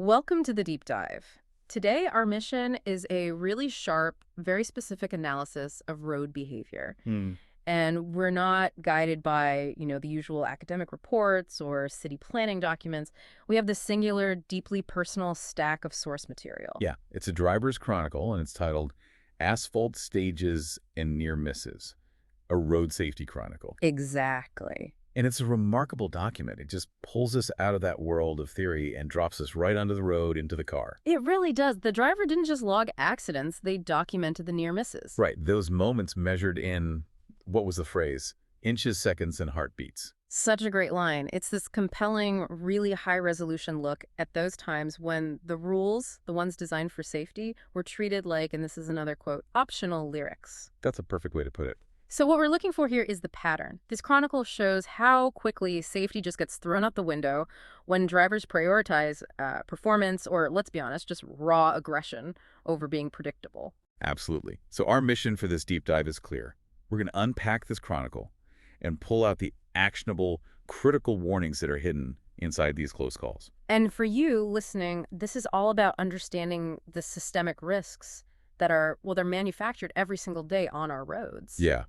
Welcome to the deep dive. Today, our mission is a really sharp, very specific analysis of road behavior. Hmm. And we're not guided by, the usual academic reports or city planning documents. We have this singular, deeply personal stack of source material. Yeah, it's a driver's chronicle, and it's titled Asphalt Stages and Near Misses, a Road Safety Chronicle. Exactly. And it's a remarkable document. It just pulls us out of that world of theory and drops us right onto the road into the car. It really does. The driver didn't just log accidents, they documented the near misses. Right, those moments measured in, what was the phrase? Inches, seconds, and heartbeats. Such a great line. It's this compelling, really high-resolution look at those times when the rules, the ones designed for safety, were treated like, and this is another quote, optional lyrics. That's a perfect way to put it. So what we're looking for here is the pattern. This chronicle shows how quickly safety just gets thrown out the window when drivers prioritize performance or, let's be honest, just raw aggression over being predictable. Absolutely. So our mission for this deep dive is clear. We're going to unpack this chronicle and pull out the actionable, critical warnings that are hidden inside these close calls. And for you listening, this is all about understanding the systemic risks that are, well, they're manufactured every single day on our roads. Yeah.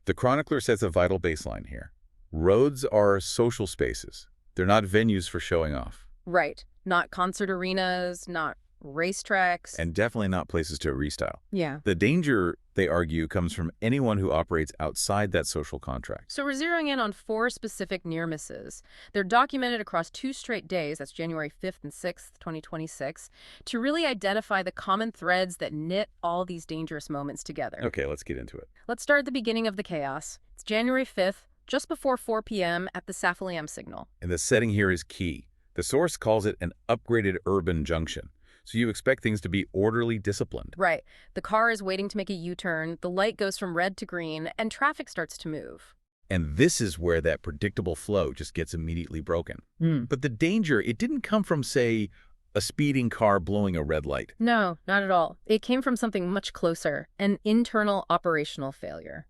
The chronicler sets a vital baseline here. Roads are social spaces. They're not venues for showing off. Right. Not concert arenas, not racetracks. And definitely not places to restyle. Yeah. The danger, they argue, comes from anyone who operates outside that social contract. So we're zeroing in on 4 specific near misses. They're documented across 2 straight days, that's January 5th and 6th, 2026, to really identify the common threads that knit all these dangerous moments together. Okay, let's get into it. Let's start at the beginning of the chaos. It's January 5th, just before 4 p.m. at the Safaliam signal. And the setting here is key. The source calls it an upgraded urban junction. So you expect things to be orderly, disciplined. Right. The car is waiting to make a U-turn, the light goes from red to green, and traffic starts to move. And this is where that predictable flow just gets immediately broken. But the danger, it didn't come from, say, a speeding car blowing a red light. No, not at all. It came from something much closer, an internal operational failure.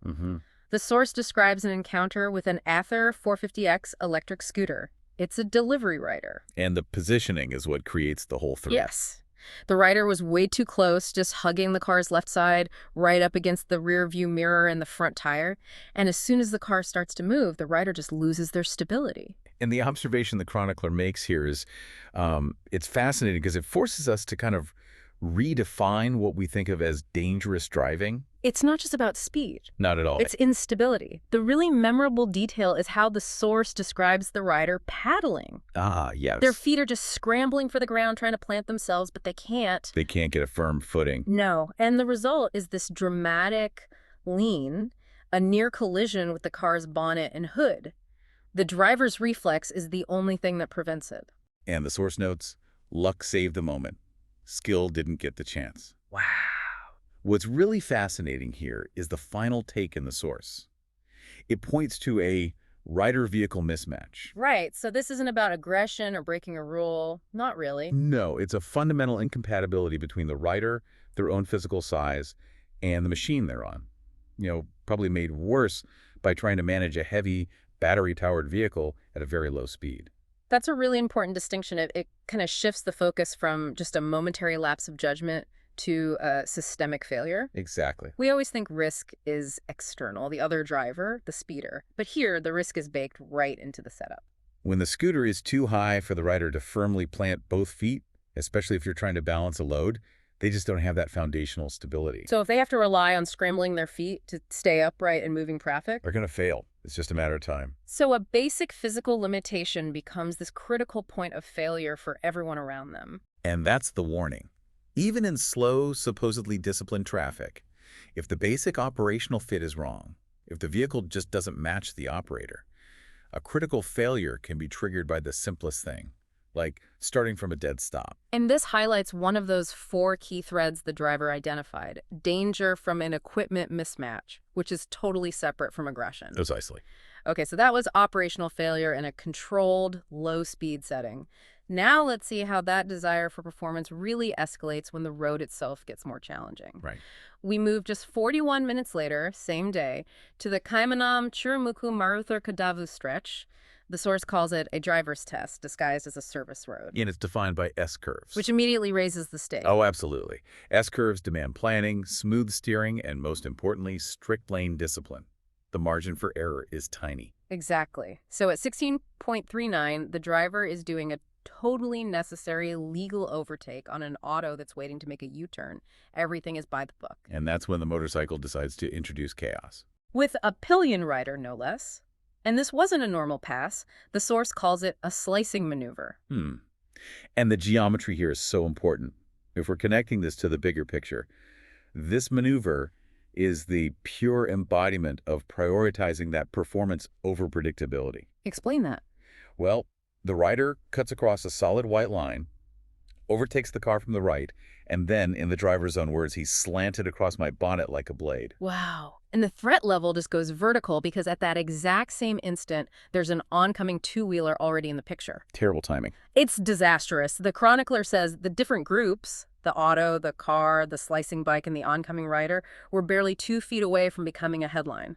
The source describes an encounter with an Ather 450X electric scooter. It's a delivery rider. And the positioning is what creates the whole threat. Yes. The rider was way too close, just hugging the car's left side, right up against the rear view mirror and the front tire. And as soon as the car starts to move, the rider just loses their stability. And the observation the chronicler makes here is, it's fascinating because it forces us to kind of redefine what we think of as dangerous driving. It's not just about speed. Not at all. It's instability. The really memorable detail is how the source describes the rider paddling. Ah, yes. Their feet are just scrambling for the ground, trying to plant themselves, but they can't. They can't get a firm footing. No. And the result is this dramatic lean, a near collision with the car's bonnet and hood. The driver's reflex is the only thing that prevents it. And the source notes, luck saved the moment. Skill didn't get the chance. Wow. What's really fascinating here is the final take in the source. It points to a rider-vehicle mismatch. Right. So this isn't about aggression or breaking a rule. Not really. No, it's a fundamental incompatibility between the rider, their own physical size, and the machine they're on. Probably made worse by trying to manage a heavy, battery-powered vehicle at a very low speed. That's a really important distinction. It kind of shifts the focus from just a momentary lapse of judgment to a systemic failure. Exactly. We always think risk is external, the other driver, the speeder. But here, the risk is baked right into the setup. When the scooter is too high for the rider to firmly plant both feet, especially if you're trying to balance a load, they just don't have that foundational stability. So if they have to rely on scrambling their feet to stay upright in moving traffic, They're going to fail. It's just a matter of time. so a basic physical limitation becomes this critical point of failure for everyone around them. And that's the warning. Even in slow, supposedly disciplined traffic, if the basic operational fit is wrong, if the vehicle just doesn't match the operator, a critical failure can be triggered by the simplest thing, like starting from a dead stop. And this highlights one of those 4 key threads the driver identified: danger from an equipment mismatch, which is totally separate from aggression. Precisely. Okay, so that was operational failure in a controlled, low-speed setting. Now let's see how that desire for performance really escalates when the road itself gets more challenging. Right. We move just 41 minutes later, same day, to the Kaimanam Churumuku Maruther Kadavu stretch. The source calls it a driver's test disguised as a service road, And it's defined by S-curves. which immediately raises the stake. Oh, absolutely. S-curves demand planning, smooth steering, and most importantly, strict lane discipline. The margin for error is tiny. Exactly. So at 16.39, the driver is doing a totally necessary legal overtake on an auto that's waiting to make a U-turn. Everything is by the book. And that's when the motorcycle decides to introduce chaos. With a pillion rider, no less. And this wasn't a normal pass. The source calls it a slicing maneuver. And the geometry here is so important. If we're connecting this to the bigger picture, this maneuver is the pure embodiment of prioritizing that performance over predictability. Explain that. Well, the rider cuts across a solid white line, overtakes the car from the right, and then, in the driver's own words, he slanted across my bonnet like a blade. Wow. And the threat level just goes vertical because at that exact same instant, there's an oncoming two-wheeler already in the picture. Terrible timing. It's disastrous. The chronicler says the different groups, the auto, the car, the slicing bike, and the oncoming rider, were barely 2 feet away from becoming a headline.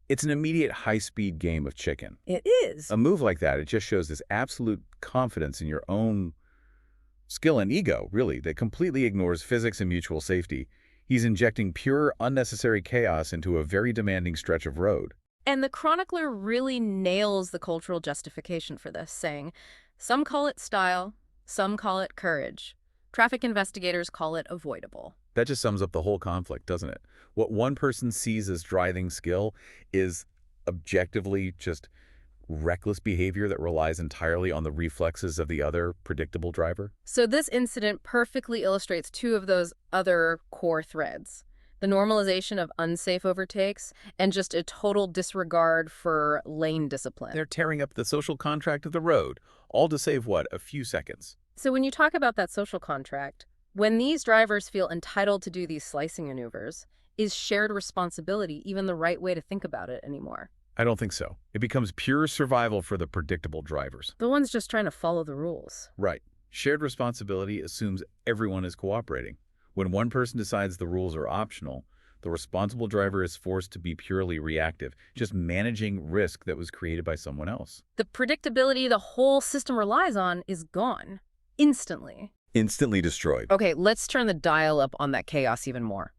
It's an immediate high-speed game of chicken. It is. A move like that, it just shows this absolute confidence in your own skill and ego, really, that completely ignores physics and mutual safety. He's injecting pure, unnecessary chaos into a very demanding stretch of road. And the chronicler really nails the cultural justification for this, saying, some call it style, some call it courage. Traffic investigators call it avoidable. That just sums up the whole conflict, doesn't it? What one person sees as driving skill is objectively just reckless behavior that relies entirely on the reflexes of the other predictable driver. So this incident perfectly illustrates two of those other core threads: the normalization of unsafe overtakes and just a total disregard for lane discipline. They're tearing up the social contract of the road, all to save, what, a few seconds. So when you talk about that social contract, when these drivers feel entitled to do these slicing maneuvers, is shared responsibility even the right way to think about it anymore? I don't think so. It becomes pure survival for the predictable drivers. The ones just trying to follow the rules. Right. Shared responsibility assumes everyone is cooperating. When one person decides the rules are optional, the responsible driver is forced to be purely reactive, just managing risk that was created by someone else. The predictability the whole system relies on is gone. Instantly. Instantly destroyed. Okay, let's turn the dial up on that chaos even more.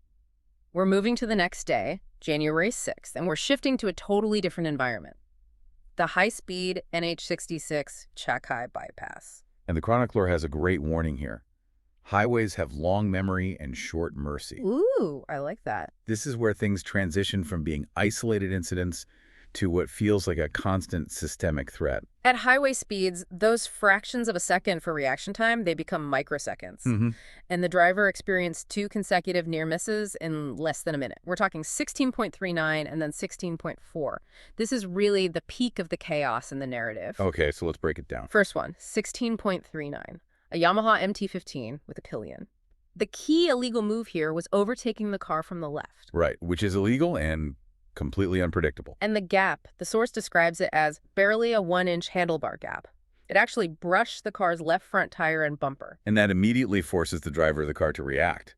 We're moving to the next day, January 6th, and we're shifting to a totally different environment. The high-speed NH66 Chakai bypass. And the chronicler has a great warning here. Highways have long memory and short mercy. Ooh, I like that. This is where things transition from being isolated incidents to what feels like a constant systemic threat. At highway speeds, those fractions of a second for reaction time, they become microseconds. And the driver experienced 2 consecutive near misses in less than a minute. We're talking 16.39 and then 16.4. This is really the peak of the chaos in the narrative. Okay, so let's break it down. First one, 16.39. A Yamaha MT-15 with a pillion. The key illegal move here was overtaking the car from the left. Right, which is illegal and completely unpredictable. And the gap, the source describes it as barely a 1-inch handlebar gap. It actually brushed the car's left front tire and bumper. And that immediately forces the driver of the car to react.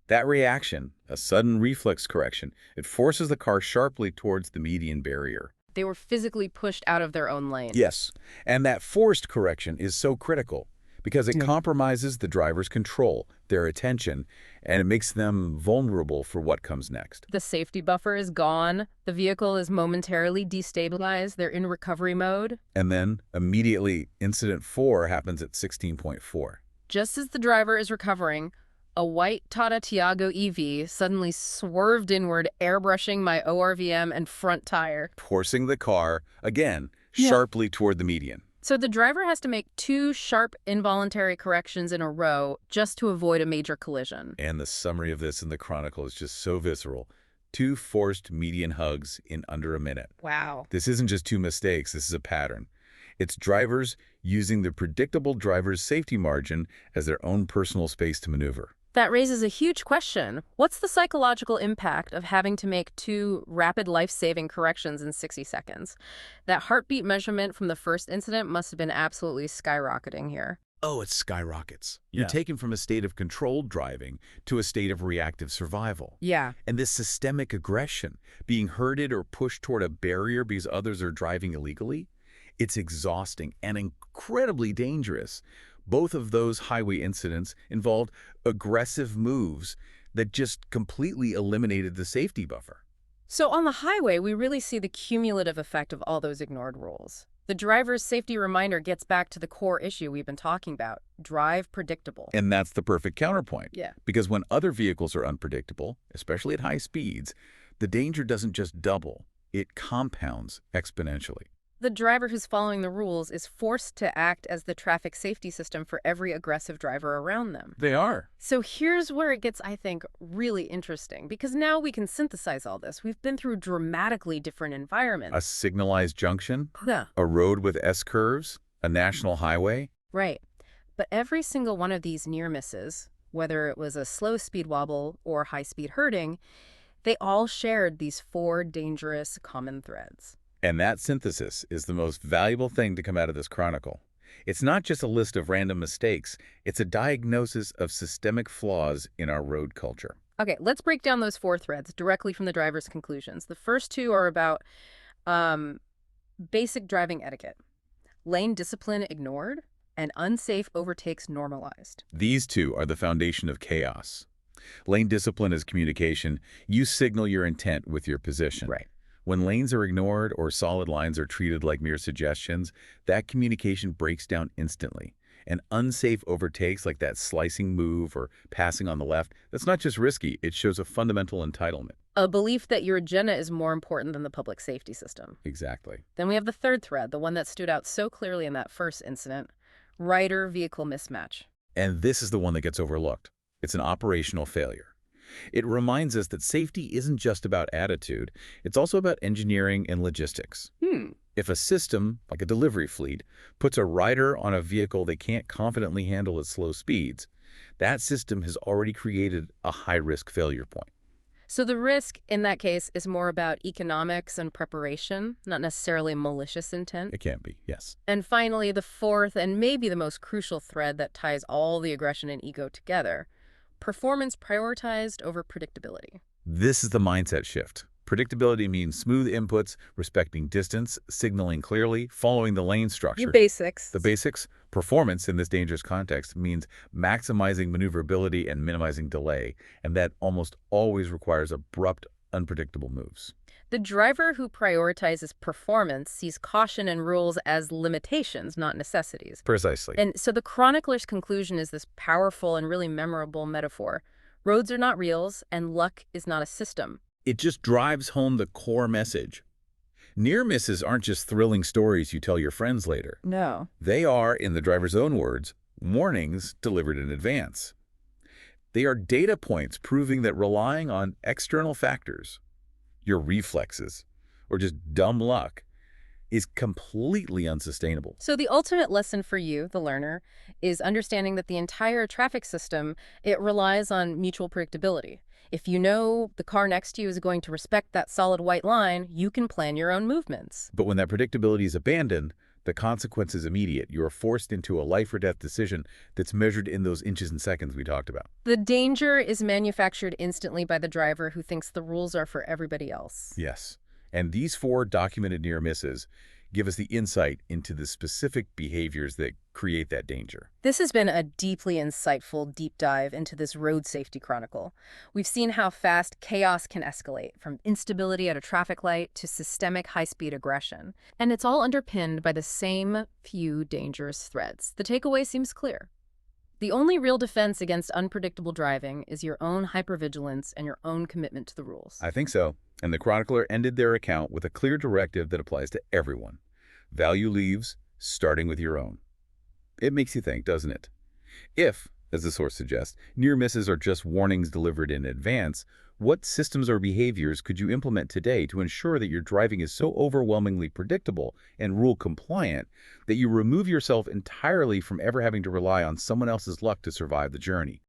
That reaction, a sudden reflex correction, it forces the car sharply towards the median barrier. They were physically pushed out of their own lane. Yes, and that forced correction is so critical because it compromises the driver's control, their attention, and it makes them vulnerable for what comes next. The safety buffer is gone. The vehicle is momentarily destabilized. They're in recovery mode. And then, immediately, incident 4 happens at 16.4. Just as the driver is recovering, a white Tata Tiago EV suddenly swerved inward, airbrushing my ORVM and front tire. Forcing the car, again, sharply toward the median. So the driver has to make 2 sharp involuntary corrections in a row just to avoid a major collision. And the summary of this in the Chronicle is just so visceral. 2 forced median hugs in under a minute. Wow. This isn't just 2 mistakes, this is a pattern. It's drivers using the predictable driver's safety margin as their own personal space to maneuver. That raises a huge question. What's the psychological impact of having to make 2 rapid life-saving corrections in 60 seconds? That heartbeat measurement from the first incident must have been absolutely skyrocketing here. Oh, it skyrockets. You're taken from a state of controlled driving to a state of reactive survival. Yeah. And this systemic aggression, being herded or pushed toward a barrier because others are driving illegally, It's exhausting and incredibly dangerous. Both of those highway incidents involved aggressive moves that just completely eliminated the safety buffer. So on the highway, we really see the cumulative effect of all those ignored rules. The driver's safety reminder gets back to the core issue we've been talking about: drive predictable. And that's the perfect counterpoint. Yeah. Because when other vehicles are unpredictable, especially at high speeds, the danger doesn't just double, it compounds exponentially. The driver who's following the rules is forced to act as the traffic safety system for every aggressive driver around them. They are. So here's where it gets, I think, really interesting, because now we can synthesize all this. We've been through dramatically different A environments. signalized junction, Yeah. a road with S-curves, a national highway. Right. But every single one of these near misses, whether it was a slow speed wobble or high speed hurting, they all shared these four dangerous common threads. And that synthesis is the most valuable thing to come out of this chronicle. It's not just a list of random mistakes, it's a diagnosis of systemic flaws in our road culture. Okay, let's break down those four threads directly from the driver's conclusions. The first two are about um, basic driving etiquette, lane discipline ignored, and unsafe overtakes normalized. These two are the foundation of chaos. Lane discipline is communication. You signal your intent with your position. Right. When lanes are ignored or solid lines are treated like mere suggestions, that communication breaks down instantly. And unsafe overtakes like that slicing move or passing on the left, that's not just risky, it shows a fundamental entitlement. A belief that your agenda is more important than the public safety system. Exactly. Then we have the third thread, the one that stood out so clearly in that first incident: rider-vehicle mismatch. And this is the one that gets overlooked. It's an operational failure. It reminds us that safety isn't just about attitude, it's also about engineering and logistics. If a system, like a delivery fleet, puts a rider on a vehicle they can't confidently handle at slow speeds, that system has already created a high-risk failure point. So the risk in that case is more about economics and preparation, not necessarily malicious intent. It can be, yes. And finally, the fourth and maybe the most crucial thread that ties all the aggression and ego together: performance prioritized over predictability. This is the mindset shift. Predictability means smooth inputs, respecting distance, signaling clearly, following the lane structure. The basics. The basics. Performance in this dangerous context means maximizing maneuverability and minimizing delay, and that almost always requires abrupt, unpredictable moves. The driver who prioritizes performance sees caution and rules as limitations, not necessities. Precisely. And so the chronicler's conclusion is this powerful and really memorable metaphor: roads are not reals, and luck is not a system. It just drives home the core message. Near misses aren't just thrilling stories you tell your friends later. No. They are, in the driver's own words, warnings delivered in advance. They are data points proving that relying on external factors, your reflexes, or just dumb luck, is completely unsustainable. So the ultimate lesson for you, the learner, is understanding that the entire traffic system, it relies on mutual predictability. If you know the car next to you is going to respect that solid white line, you can plan your own movements. But when that predictability is abandoned, the consequence is immediate. You are forced into a life or death decision that's measured in those inches and seconds we talked about. The danger is manufactured instantly by the driver who thinks the rules are for everybody else. Yes. And these four documented near misses give us the insight into the specific behaviors that create that danger. This has been a deeply insightful deep dive into this road safety chronicle. We've seen how fast chaos can escalate, from instability at a traffic light to systemic high-speed aggression. And it's all underpinned by the same few dangerous threads. The takeaway seems clear. The only real defense against unpredictable driving is your own hypervigilance and your own commitment to the rules. I think so. And the chronicler ended their account with a clear directive that applies to everyone. Value leaves, starting with your own. It makes you think, doesn't it? If, as the source suggests, near misses are just warnings delivered in advance, what systems or behaviors could you implement today to ensure that your driving is so overwhelmingly predictable and rule compliant that you remove yourself entirely from ever having to rely on someone else's luck to survive the journey?